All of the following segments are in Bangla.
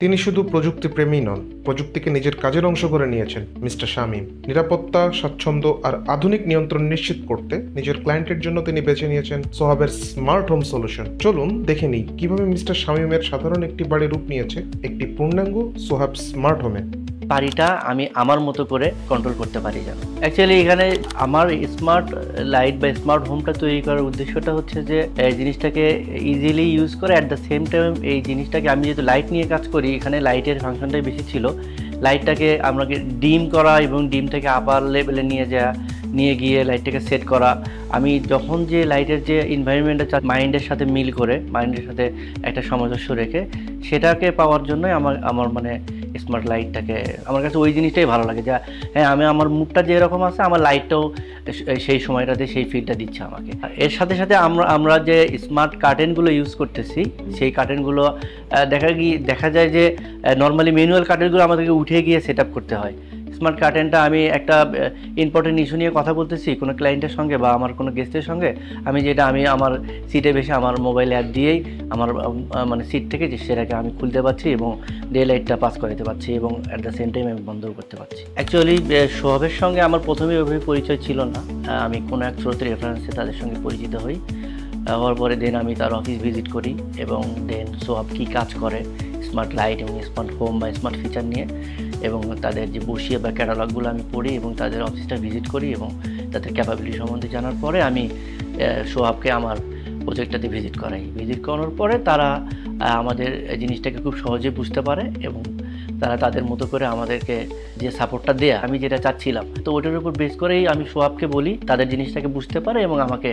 তিনি শুধু প্রযুক্তিপ্রেমী নন, প্রযুক্তিকে নিজের কাজের অংশ করে নিয়েছেন মিস্টার শামীম। নিরাপত্তা, স্বাচ্ছন্দ্য আর আধুনিক নিয়ন্ত্রণ নিশ্চিত করতে নিজের ক্লায়েন্টের জন্য তিনি বেছে নিয়েছেন সোহাবের স্মার্ট হোম সলিউশন। চলুন দেখে নিই কিভাবে মিস্টার শামীমের সাধারণ একটি বাড়ি রূপ নিয়েছে একটি পূর্ণাঙ্গ সোহাব স্মার্ট হোমে। বাড়িটা আমি আমার মতো করে কন্ট্রোল করতে পারি যেন। অ্যাকচুয়ালি এখানে আমার স্মার্ট লাইট বা স্মার্ট হোমটা তৈরি করার উদ্দেশ্যটা হচ্ছে যে জিনিসটাকে ইজিলি ইউজ করে, অ্যাট দ্য সেম টাইম এই জিনিসটাকে আমি যেহেতু লাইট নিয়ে কাজ করি, এখানে লাইটের ফাংশনটাই বেশি ছিল। লাইটটাকে আমাকে ডিম করা এবং ডিম থেকে আপার লেভেলে নিয়ে গিয়ে লাইটটাকে সেট করা। আমি যখন যে লাইটের যে এনভায়রনমেন্টটা মাইন্ডের সাথে মিল করে, মাইন্ডের সাথে একটা সামঞ্জস্য রেখে সেটাকে পাওয়ার জন্যই আমার মানে স্মার্ট লাইটটাকে আমার কাছে ওই জিনিসটাই ভালো লাগে যে হ্যাঁ, আমি আমার মুডটা যেরকম আছে আমার লাইটটাও সেই সময়টাতে সেই ফিলটা দিচ্ছে আমাকে। এর সাথে সাথে আমরা যে স্মার্ট কার্টেনগুলো ইউজ করতেছি, সেই কার্টেনগুলো দেখা যায় যে নর্মালি ম্যানুয়াল কার্টেনগুলো আমাদেরকে উঠে গিয়ে সেট আপ করতে হয়। স্মার্ট কার্টেনটা আমি একটা ইম্পর্টেন্ট ইস্যু নিয়ে কথা বলতেছি কোনো ক্লায়েন্টের সঙ্গে বা আমার কোনো গেস্টের সঙ্গে, আমি আমার সিটে বসে আমার মোবাইল অ্যাপ দিয়েই আমার মানে সিট থেকে যে সেটাকে আমি খুলতে পারছি এবং ডে লাইটটা পাস করাতে পারছি এবং অ্যাট দ্য সেম টাইম আমি বন্ধও করতে পারছি। অ্যাকচুয়ালি সোহাবের সঙ্গে আমার প্রথমেই ওইভাবে পরিচয় ছিল না। আমি কোনো এক স্রোতের রেফারেন্সে তাদের সঙ্গে পরিচিত হই। হওয়ার পরে দেন আমি তার অফিস ভিজিট করি এবং দেন সোহাব কী কাজ করে স্মার্ট লাইট এবং স্মার্ট হোম বা স্মার্ট ফিচার নিয়ে, এবং তাদের যে বসিয়ে বা ক্যাটালগুলো আমি পড়ি এবং তাদের অফিসটা ভিজিট করি এবং তাদের ক্যাপাবিলিটি সম্বন্ধে জানার পরে আমি সোহাবকে আমার প্রজেক্টটাতে ভিজিট করানোর পরে তারা আমাদের জিনিসটাকে খুব সহজে বুঝতে পারে এবং তারা তাদের মতো করে আমাদেরকে যে সাপোর্টটা দেয়া আমি যেটা চাচ্ছিলাম, তো ওটার উপর বেস করেই আমি সোহাবকে বলি তাদের জিনিসটাকে বুঝতে পারে এবং আমাকে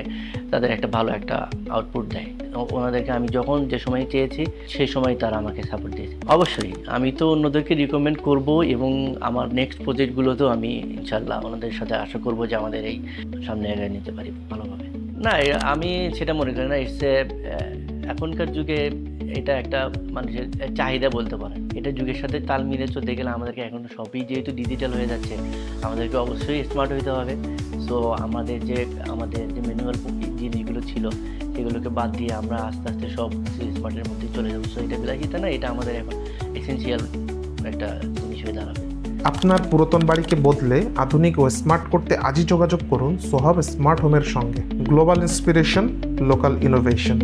তাদের একটা ভালো একটা আউটপুট দেয়। ওনাদেরকে আমি যখন যে সময় চেয়েছি সেই সময় তারা আমাকে সাপোর্ট দিয়েছে। অবশ্যই আমি তো অন্যদেরকে রিকমেন্ড করব এবং আমার নেক্সট প্রজেক্টগুলোতেও আমি ইনশাল্লাহ ওনাদের সাথে আশা করব যে আমাদের এই সামনে এগিয়ে নিতে পারি ভালোভাবে। না, আমি সেটা মনে করি না। এখনকার যুগে এটা একটা মানুষের চাহিদা বলতে পারেন। এটা যুগের সাথে তাল মিলে চলতে গেলে আমাদেরকে এখন সবই যেহেতু ডিজিটাল হয়ে যাচ্ছে, আমাদেরকে অবশ্যই স্মার্ট হতে হবে। সো আমাদের যে ম্যানুয়াল জিনিসগুলো ছিল সেগুলোকে বাদ দিয়ে আমরা আস্তে আস্তে সব স্মার্টের মধ্যে চলে যাবো। সো এটা বিলাসিতা না, এটা আমাদের এখন এসেনশিয়াল একটা জিনিস হয়ে দাঁড়াবে। আপনার পুরাতন বাড়িকে বদলে আধুনিক ও স্মার্ট করতে আজই যোগাযোগ করুন সোহাব স্মার্ট হোমের সঙ্গে। Global inspiration, local innovation.